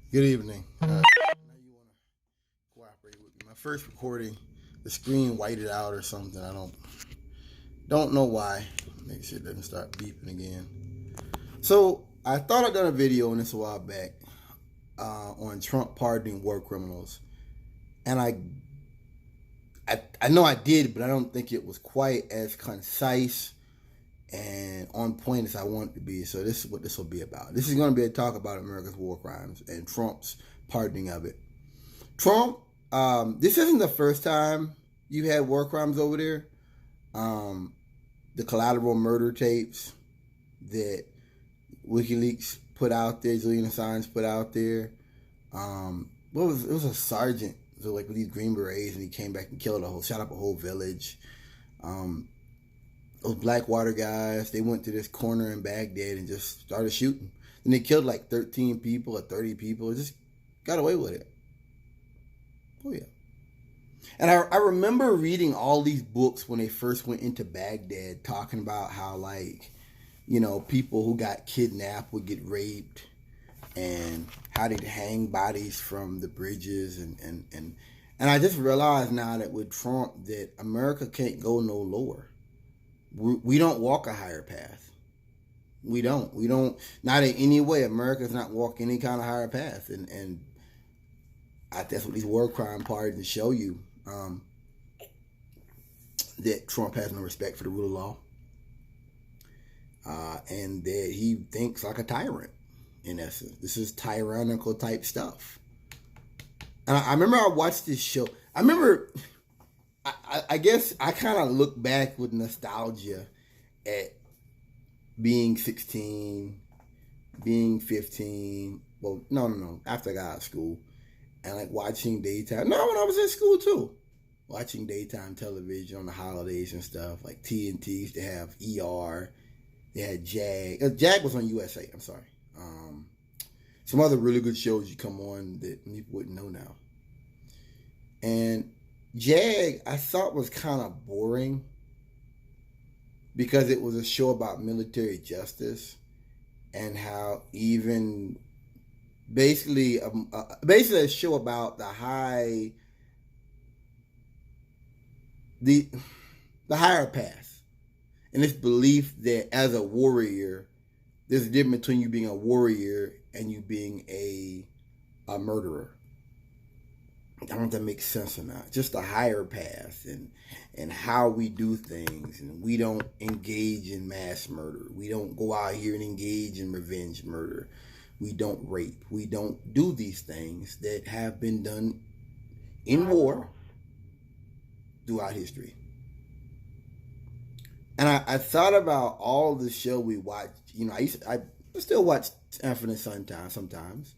Good evening. Now you want to cooperate with me. My first recording, the screen whited out or something. I don't know why. Make sure it doesn't start beeping again. So I thought I'd done a video on this a while back on Trump pardoning war criminals, and I know I did, but I don't think it was quite as concise and on point as I want it to be. So this is what this will be about. This is going to be a talk about America's war crimes and Trump's pardoning of it. Trump, this isn't the first time you've had war crimes over there. The collateral murder tapes that WikiLeaks put out there, Julian Assange put out there. It was a sergeant, so like with these Green Berets, and he came back and shot up a whole village. Those Blackwater guys, they went to this corner in Baghdad and just started shooting. And they killed like 13 people or 30 people. Just got away with it. Oh, yeah. And I remember reading all these books when they first went into Baghdad, talking about how, like, you know, people who got kidnapped would get raped and how they'd hang bodies from the bridges. And I just realized now that with Trump that America can't go no lower. We don't walk a higher path. We don't, not in any way. America's not walking any kind of higher path. And that's what these war crime pardons show you, that Trump has no respect for the rule of law. And that he thinks like a tyrant, in essence. This is tyrannical type stuff. And I remember I watched this show. I guess I kind of look back with nostalgia at being 16, being 15. Well, no. After I got out of school. And like watching daytime. No, when I was in school too. Watching daytime television on the holidays and stuff. Like TNT used to have ER. They had Jag. Jag was on USA. I'm sorry. Some other really good shows you come on that people wouldn't know now. And Jag, I thought, was kind of boring because it was a show about military justice and how even basically a show about the higher path and this belief that as a warrior, there's a difference between you being a warrior and you being a murderer. I don't know if that makes sense or not. Just the higher path and how we do things. And we don't engage in mass murder. We don't go out here and engage in revenge murder. We don't rape. We don't do these things that have been done in war throughout history. And I thought about all the show we watched. You know, I still watch Sanford and Son sometimes.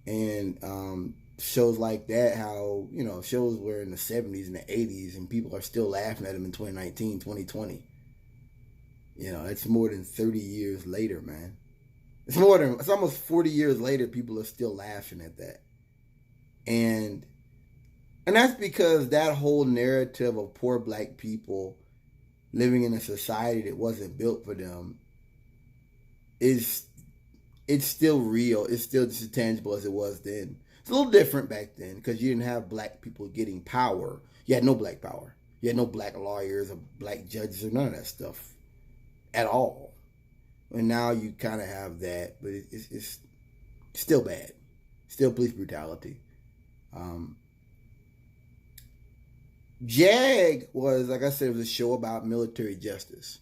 And shows like that, how, you know, shows were in the 70s and the 80s and people are still laughing at them in 2019, 2020. You know, it's more than 30 years later, man. It's almost 40 years later, people are still laughing at that. And that's because that whole narrative of poor black people living in a society that wasn't built for them it's still real. It's still just as tangible as it was then. It's a little different back then because you didn't have black people getting power. You had no black power. You had no black lawyers or black judges or none of that stuff at all. And now you kind of have that, but it's still bad. Still police brutality. Jag was, like I said, it was a show about military justice.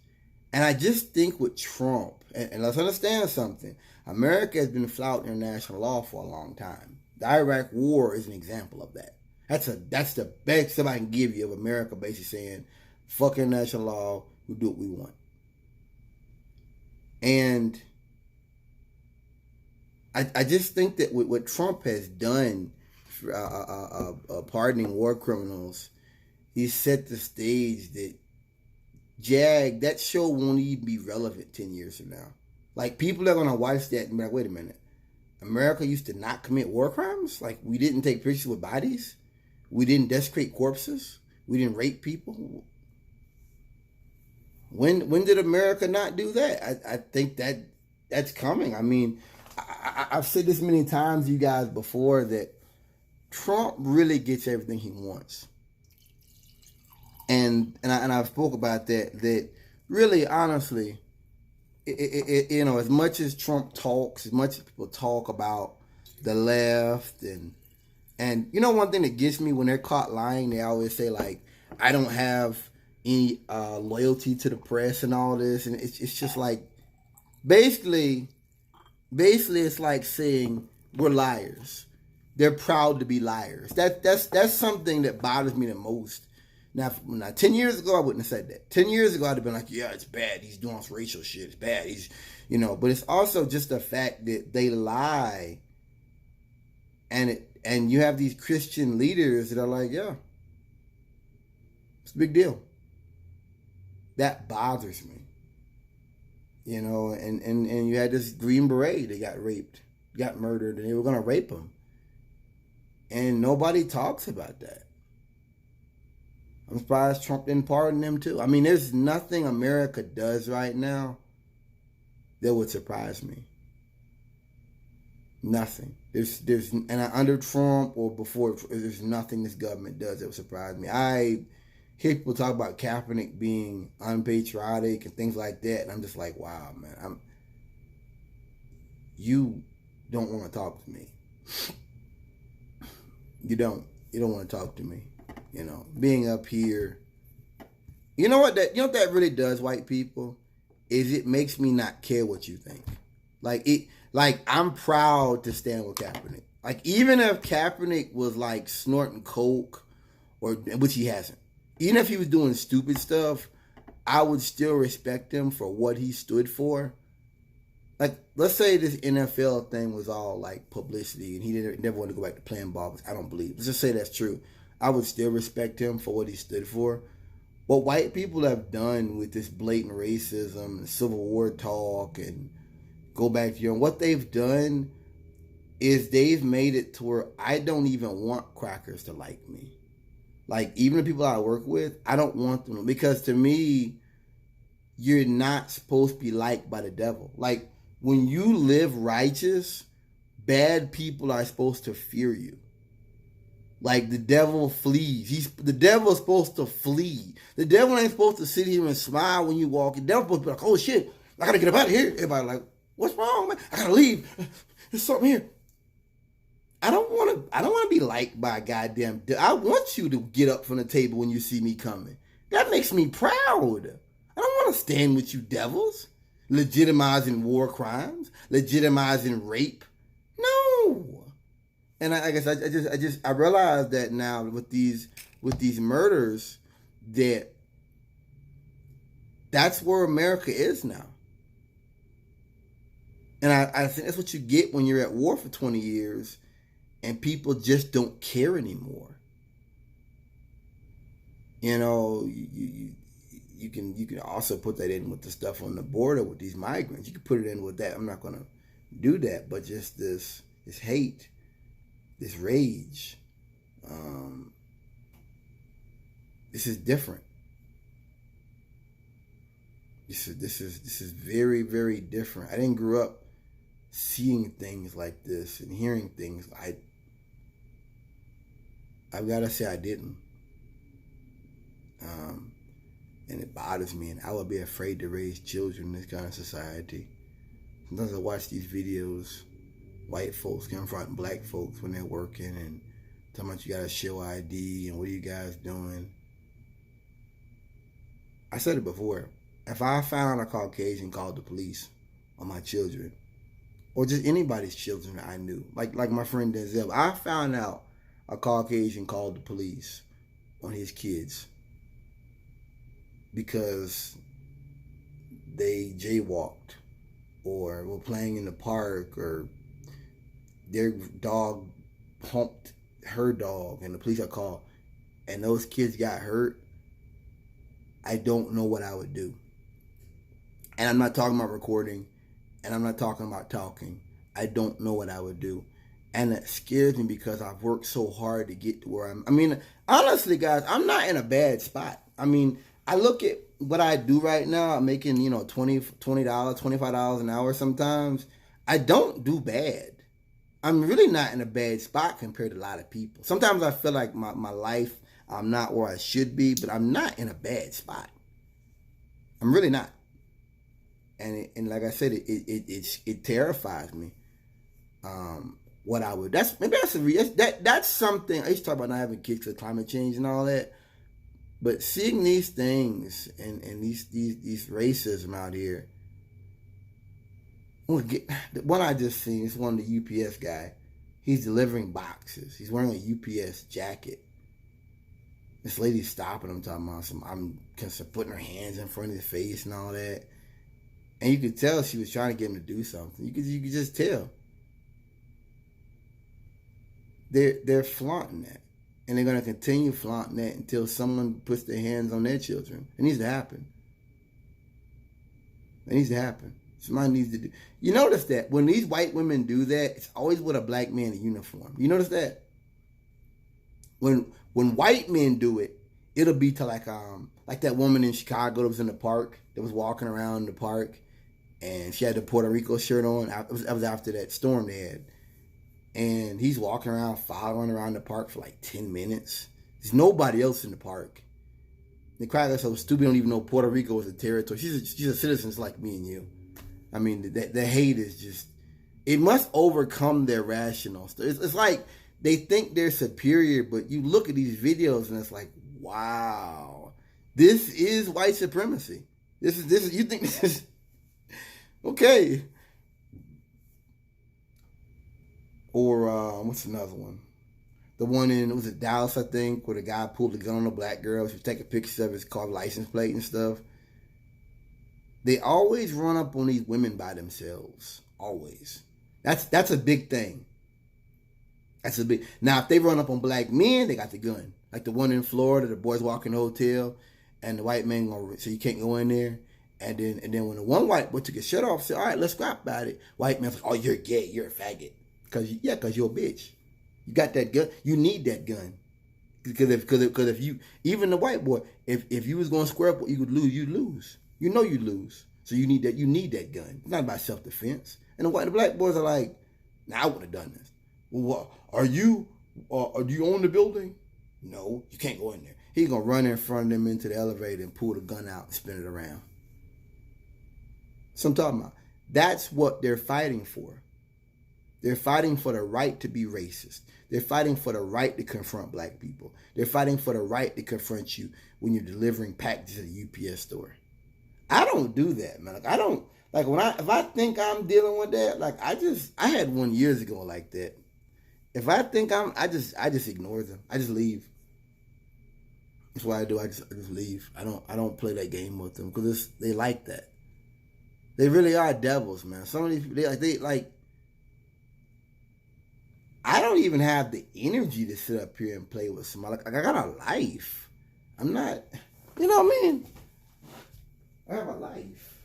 And I just think with Trump, and let's understand something, America has been flouting international law for a long time. The Iraq War is an example of that. That's the best stuff I can give you of America basically saying, fuck international law, we do what we want. And I just think that what Trump has done, pardoning war criminals, he set the stage that Jag, that show won't even be relevant 10 years from now. Like, people are going to watch that and be like, wait a minute. America used to not commit war crimes? Like, we didn't take pictures with bodies? We didn't desecrate corpses? We didn't rape people? When did America not do that? I think that's coming. I mean, I've said this many times to you guys before that Trump really gets everything he wants. And I've spoke about that. That really, honestly, as much as Trump talks, as much as people talk about the left and one thing that gets me when they're caught lying, they always say like, I don't have any loyalty to the press and all this, and it's just like basically it's like saying we're liars. They're proud to be liars. That's something that bothers me the most. Now 10 years ago, I wouldn't have said that. 10 years ago, I'd have been like, yeah, it's bad. He's doing some racial shit. It's bad. But it's also just the fact that they lie. And you have these Christian leaders that are like, yeah, it's a big deal. That bothers me. And you had this Green Beret that got murdered, and they were going to rape him. And nobody talks about that. I'm surprised Trump didn't pardon them too. I mean, there's nothing America does right now that would surprise me. Nothing. Under Trump or before, there's nothing this government does that would surprise me. I hear people talk about Kaepernick being unpatriotic and things like that, and I'm just like, wow, man, you don't want to talk to me. You don't want to talk to me. Being up here, you know what that really does, white people, is it makes me not care what you think. Like I'm proud to stand with Kaepernick. Like even if Kaepernick was like snorting coke, which he hasn't, even if he was doing stupid stuff, I would still respect him for what he stood for. Like, let's say this NFL thing was all like publicity and he never wanted to go back to playing ball, which I don't believe. Let's just say that's true. I would still respect him for what he stood for. What white people have done with this blatant racism and Civil War talk and go back to what they've done is they've made it to where I don't even want crackers to like me. Like, even the people I work with, I don't want them, because to me, you're not supposed to be liked by the devil. Like, when you live righteous, bad people are supposed to fear you. Like, the devil flees. The devil is supposed to flee. The devil ain't supposed to sit here and smile when you walk. The devil's supposed to be like, oh shit, I gotta get up out of here. Everybody like, what's wrong, man? I gotta leave. There's something here. I don't want to be liked by a goddamn devil. I want you to get up from the table when you see me coming. That makes me proud. I don't want to stand with you devils, legitimizing war crimes, legitimizing rape. No. And I guess I realize that now with these murders, that's where America is now. And I think that's what you get when you're at war for 20 years and people just don't care anymore. You can also put that in with the stuff on the border with these migrants. You can put it in with that. I'm not going to do that, but just this hate, this rage, this is different. This is very, very different. I didn't grow up seeing things like this and hearing things. I've got to say I didn't. And it bothers me, and I would be afraid to raise children in this kind of society. Sometimes I watch these videos, white folks confronting black folks when they're working and talking about you got to show ID and what are you guys doing. I said it before. If I found a Caucasian called the police on my children, or just anybody's children that I knew, like my friend Denzel, I found out a Caucasian called the police on his kids because they jaywalked or were playing in the park or their dog pumped her dog and the police are called and those kids got hurt, I don't know what I would do. And I'm not talking about recording, and I'm not talking about talking. I don't know what I would do. And it scares me because I've worked so hard to get to where honestly, guys, I'm not in a bad spot. I mean, I look at what I do right now. I'm making, $20, $25 an hour sometimes. I don't do bad. I'm really not in a bad spot compared to a lot of people. Sometimes I feel like my life, I'm not where I should be, but I'm not in a bad spot. I'm really not. And like I said, it terrifies me. What I would that's something I used to talk about not having kids because of climate change and all that. But seeing these things and these racism out here. The one I just seen is one of the UPS guy. He's delivering boxes. He's wearing a UPS jacket. This lady's stopping him, talking about I'm putting her hands in front of his face and all that. And you could tell she was trying to get him to do something. You could just tell. They're flaunting that. And they're going to continue flaunting that until someone puts their hands on their children. It needs to happen. It needs to happen. Somebody needs to do. You notice that when these white women do that, it's always with a black man in uniform. You notice that? When white men do it, it'll be to like that woman in Chicago that was in the park, that was walking around in the park, and she had the Puerto Rico shirt on. That was after that storm they had. And he's walking around, following around the park for like 10 minutes. There's nobody else in the park. The crowd is so stupid, don't even know Puerto Rico is a territory. She's a citizen just like me and you. I mean, the hate is just, it must overcome their rational stuff. It's like they think they're superior, but you look at these videos and it's like, wow, this is white supremacy. This is, you think this is, okay. Or, what's another one? The one was it Dallas, I think, where the guy pulled a gun on a black girl. She was taking pictures of his car license plate and stuff. They always run up on these women by themselves. Always. That's a big thing. That's a big. Now, if they run up on black men, they got the gun. Like the one in Florida, the boys walk in the hotel, and the white man so you can't go in there. And then when the one white boy took his shirt off, said, "All right, let's scrap about it." White man's like, "Oh, you're gay. You're a faggot." Because you're a bitch. You got that gun. You need that gun. Because if you, even the white boy, if you was going to square up, you would lose. You'd lose. You know you lose. So you need that. You need that gun. It's not about self-defense. And the black boys are like, "Nah, I wouldn't have done this." Well, what, do you own the building? No, you can't go in there. He's gonna run in front of them into the elevator and pull the gun out and spin it around. So I'm talking about. That's what they're fighting for. They're fighting for the right to be racist. They're fighting for the right to confront black people. They're fighting for the right to confront you when you're delivering packages at a UPS store. I don't do that, man. Like, I don't, like, if I think I'm dealing with that, like, I had one years ago like that. If I think I just ignore them. I just leave. That's what I do. I just leave. I don't play that game with them because they like that. They really are devils, man. Some of these people, they like. I don't even have the energy to sit up here and play with somebody. Like, I got a life. I'm not, you know what I mean? I have a life.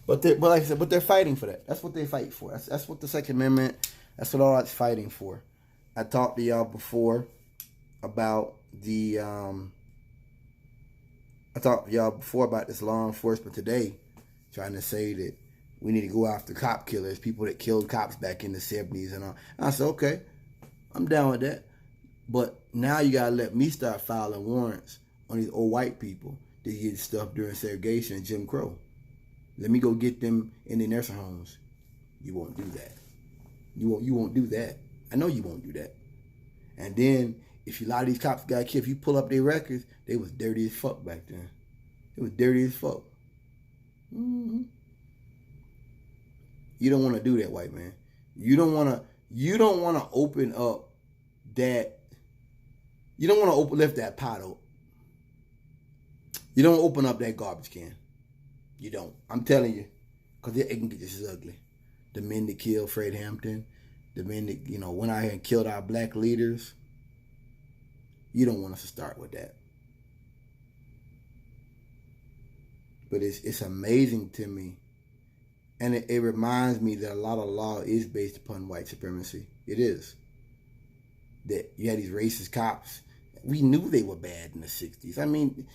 But like I said, they're fighting for that. That's what they fight for. That's what the Second Amendment, that's what all that's fighting for. I talked to y'all before about this law enforcement today trying to say that we need to go after cop killers, people that killed cops back in the 70s and all. And I said, okay, I'm down with that. But now you got to let me start filing warrants on these old white people that did stuff during segregation and Jim Crow. Let me go get them in their nursing homes. You won't do that. You won't do that. I know you won't do that. And then, if a lot of these cops got killed, if you pull up their records, they was dirty as fuck back then. It was dirty as fuck. Mm-hmm. You don't want to do that, white man. You don't want to open up that. You don't want to lift that pot up. You don't open up that garbage can. You don't. I'm telling you. Because it can get just as ugly. The men that killed Fred Hampton. The men that, went out here and killed our black leaders. You don't want us to start with that. But it's amazing to me. And it reminds me that a lot of law is based upon white supremacy. It is. That you had these racist cops. We knew they were bad in the 60s. I mean,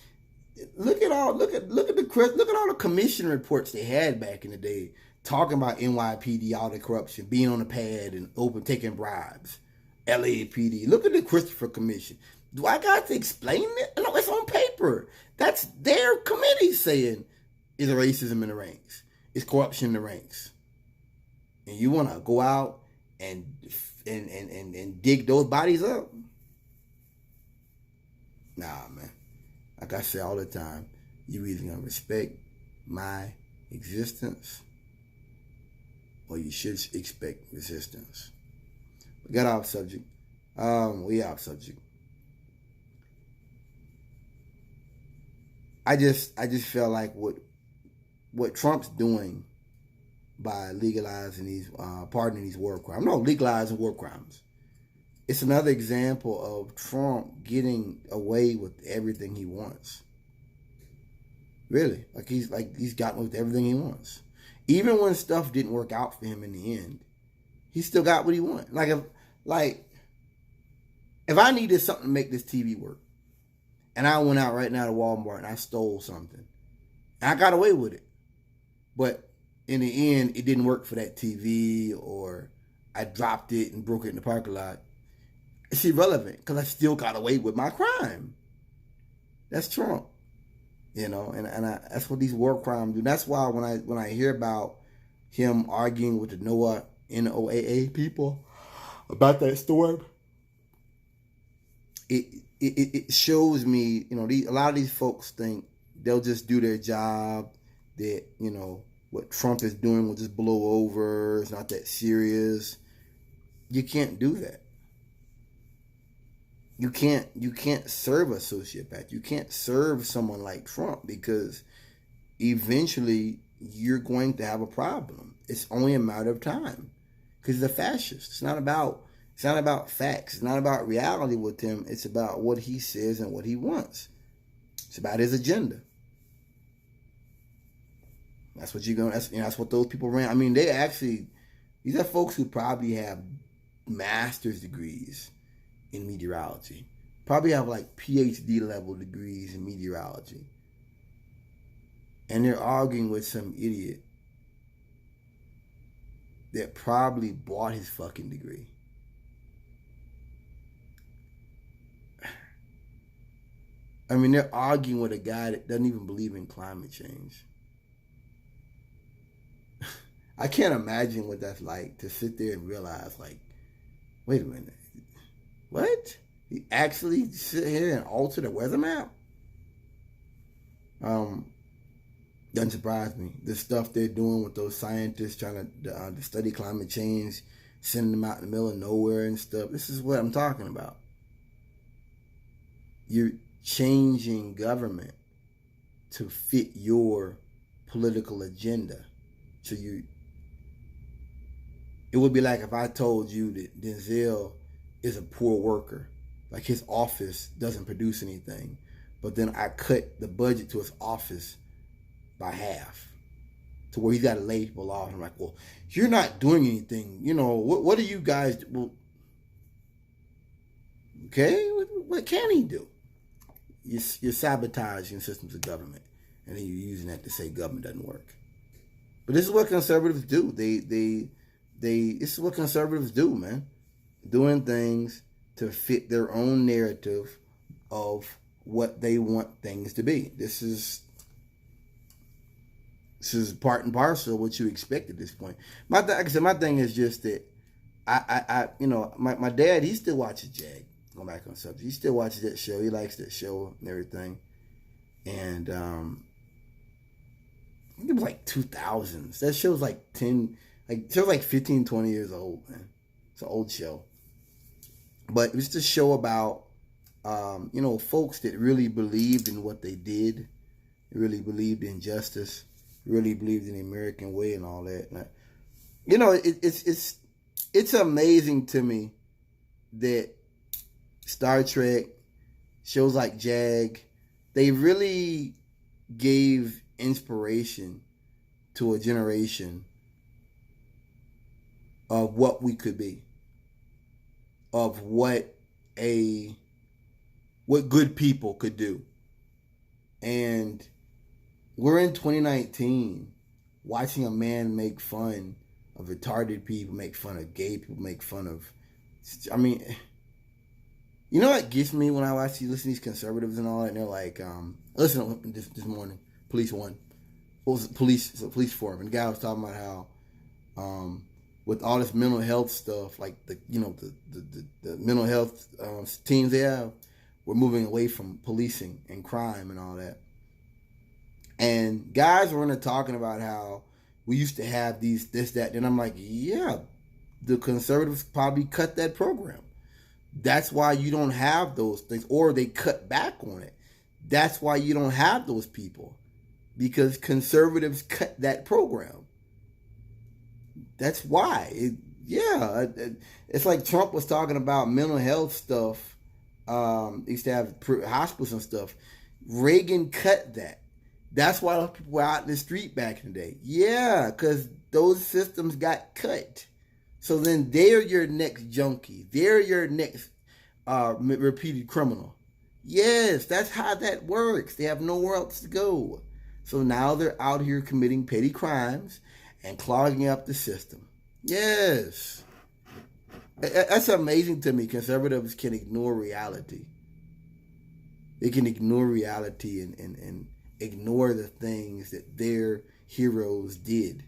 look at all look at all the commission reports they had back in the day talking about NYPD, all the corruption, being on the pad and open taking bribes. LAPD. Look at the Christopher Commission. Do I got to explain it? No, it's on paper. That's their committee saying it's racism in the ranks. It's corruption in the ranks. And you want to go out and dig those bodies up? Nah, man. Like I say all the time, you either gonna respect my existence or you should expect resistance. We got off subject. We off subject. I just feel like what Trump's doing by legalizing these, pardoning these war crimes. No, legalizing war crimes. It's another example of Trump getting away with everything he wants. Really, he's gotten with everything he wants. Even when stuff didn't work out for him in the end, he still got what he wanted. If I needed something to make this TV work, and I went out right now to Walmart and I stole something, and I got away with it, but in the end, it didn't work for that TV, or I dropped it and broke it in the parking lot. It's irrelevant because I still got away with my crime. That's Trump, and that's what these war crimes do. That's why when I hear about him arguing with the NOAA people about that storm, it shows me, a lot of these folks think they'll just do their job, that what Trump is doing will just blow over. It's not that serious. You can't do that. You can't serve a sociopath. You can't serve someone like Trump, because eventually you're going to have a problem. It's only a matter of time, because he's a fascist. It's not about facts. It's not about reality with him. It's about what he says and what he wants. It's about his agenda. That's what that's what those people ran. I mean, these are folks who probably have master's degrees in meteorology. Probably have like PhD level degrees in meteorology. And they're arguing with some idiot that probably bought his fucking degree. I mean, they're arguing with a guy that doesn't even believe in climate change. I can't imagine what that's like, to sit there and realize, wait a minute. What? He actually sit here and alter the weather map? Doesn't surprise me. The stuff they're doing with those scientists trying to study climate change, sending them out in the middle of nowhere and stuff. This is what I'm talking about. You're changing government to fit your political agenda. So it would be like if I told you that Denzel is a poor worker, like his office doesn't produce anything, but then I cut the budget to his office by half, to where he's got to lay people off. I'm like, well, you're not doing anything. What do you guys do? Well, okay, what can he do? You're sabotaging systems of government, and then you're using that to say government doesn't work. But this is what conservatives do. This is what conservatives do, man. Doing things to fit their own narrative of what they want things to be. This is part and parcel of what you expect at this point. Like I said, my thing is just that my dad, he still watches Jag. Going back on subject, he still watches that show. He likes that show and everything. And I think it was like 2000s. That show's like 15, 20 years old, man. It's an old show. But it was just a show about, folks that really believed in what they did, really believed in justice, really believed in the American way and all that. And it's amazing to me that Star Trek, shows like Jag, they really gave inspiration to a generation of what we could be, of what good people could do. And we're in 2019 watching a man make fun of retarded people, make fun of gay people, make fun of. I mean, you know what gets me when I listen to these conservatives and all that, and they're like, listen, this morning, police one, police forum, and the guy was talking about how, with all this mental health stuff, like the mental health teams they have, we're moving away from policing and crime and all that. And guys were in there talking about how we used to have this, that, and I'm like, yeah, the conservatives probably cut that program. That's why you don't have those things, or they cut back on it. That's why you don't have those people, because conservatives cut that program. That's why. It's like Trump was talking about mental health stuff. Used to have hospitals and stuff. Reagan cut that. That's why people were out in the street back in the day. Yeah, because those systems got cut. So then they're your next junkie. They're your next repeated criminal. Yes, that's how that works. They have nowhere else to go. So now they're out here committing petty crimes and clogging up the system. Yes. That's amazing to me. Conservatives can ignore reality. They can ignore reality and ignore the things that their heroes did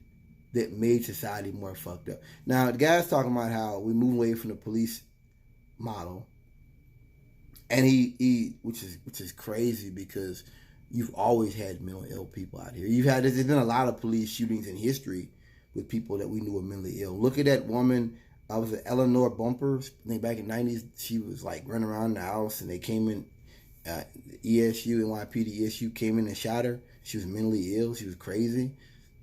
that made society more fucked up. Now, the guy's talking about how we move away from the police model, and he which is crazy, because you've always had mentally ill people out here. There's been a lot of police shootings in history with people that we knew were mentally ill. Look at that woman. Was it Eleanor Bumpers? I think back in the 90s, she was like running around the house, and they came in. ESU, NYPD ESU came in and shot her. She was mentally ill. She was crazy.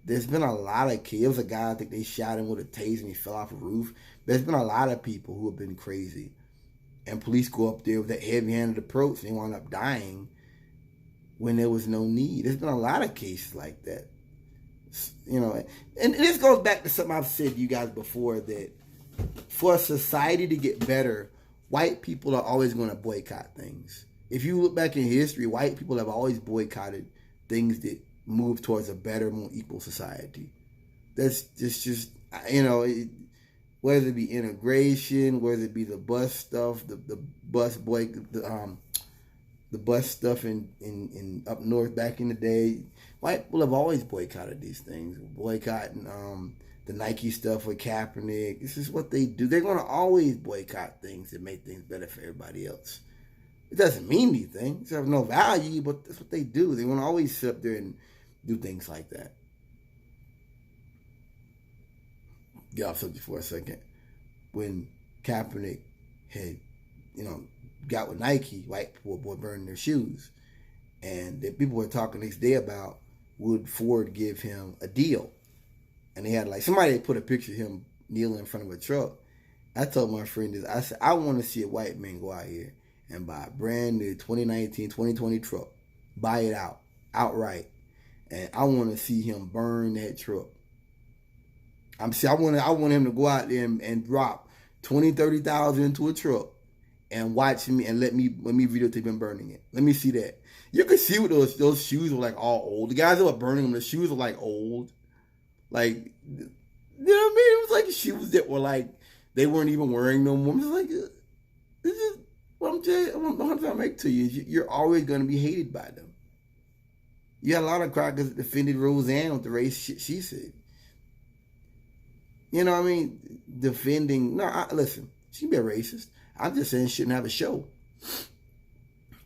There's been a lot of kids. There was a guy, I think they shot him with a taser and he fell off a roof. There's been a lot of people who have been crazy. And police go up there with that heavy-handed approach and they wind up dying when there was no need. There's been a lot of cases like that. You know, and this goes back to something I've said to you guys before, that for society to get better, white people are always going to boycott things. If you look back in history, white people have always boycotted things that move towards a better, more equal society. That's just whether it be integration, whether it be the bus stuff, the bus the bus stuff in up north back in the day, white people have always boycotted these things. Boycotting the Nike stuff with Kaepernick. This is what they do. They're going to always boycott things that make things better for everybody else. It doesn't mean anything. It has no value, but that's what they do. They want to always sit up there and do things like that. Get off subject for a second. When Kaepernick had, got with Nike, white people were burning their shoes. And the people were talking next day about, would Ford give him a deal? And they had somebody put a picture of him kneeling in front of a truck. I told my friend this. I said, I want to see a white man go out here and buy a brand new 2019, 2020 truck. Buy it outright. And I want to see him burn that truck. I want him to go out there and drop 20, 30,000 into a truck and watch me and let me videotape him burning it. Let me see that. You can see what those shoes were all old. The guys that were burning them, the shoes were old. You know what I mean? It was like shoes that were they weren't even wearing no more. I'm just this is what I'm trying to make to you. You're always going to be hated by them. You had a lot of crackers that defended Roseanne with the race shit she said. You know what I mean? Defending. No, listen, she can be a racist. I'm just saying she shouldn't have a show.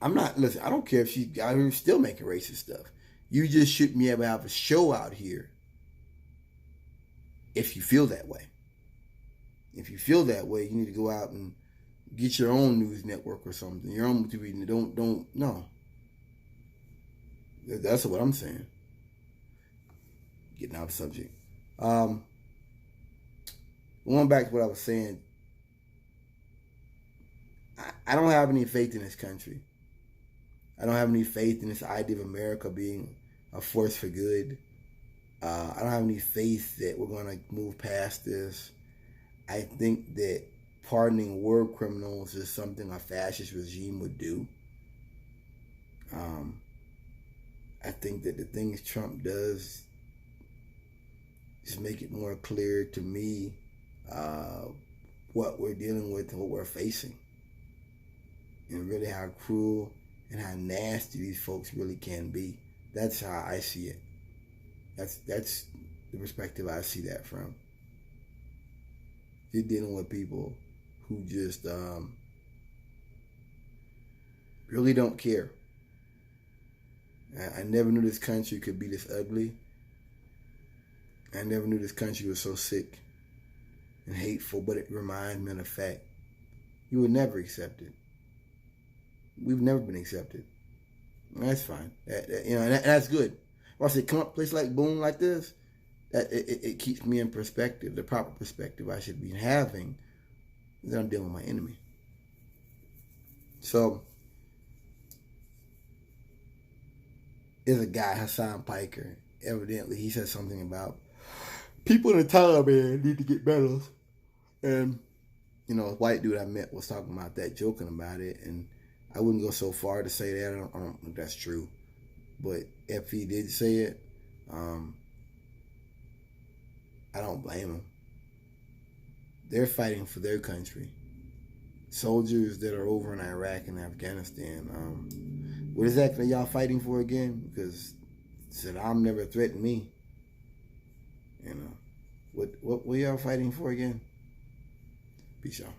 I'm not, listen, I don't care if she's out here still making racist stuff. You just shouldn't be able to have a show out here if you feel that way. If you feel that way, you need to go out and get your own news network or something. Your own TV. No. That's what I'm saying. Getting off subject. Going back to what I was saying, I don't have any faith in this country. I don't have any faith in this idea of America being a force for good. I don't have any faith that we're going to move past this. I think that pardoning war criminals is something a fascist regime would do. I think that the things Trump does just make it more clear to me what we're dealing with and what we're facing. And really how cruel and how nasty these folks really can be. That's how I see it. That's the perspective I see that from. You're dealing with people who just really don't care. I never knew this country could be this ugly. I never knew this country was so sick and hateful, but it reminds me of the fact you were never accepted. We've never been accepted. That's fine. And that's good. Once it come up a place like Boone like this, that it keeps me in perspective, the proper perspective I should be having, that I'm dealing with my enemy. So there's a guy, Hassan Piker. Evidently, he said something about people in the Taliban need to get medals. And, a white dude I met was talking about that, joking about it. And I wouldn't go so far to say that. I don't think that's true. But if he did say it, I don't blame him. They're fighting for their country. Soldiers that are over in Iraq and Afghanistan. What exactly y'all fighting for again? Because Saddam never threatened me. What y'all fighting for again? Peace out.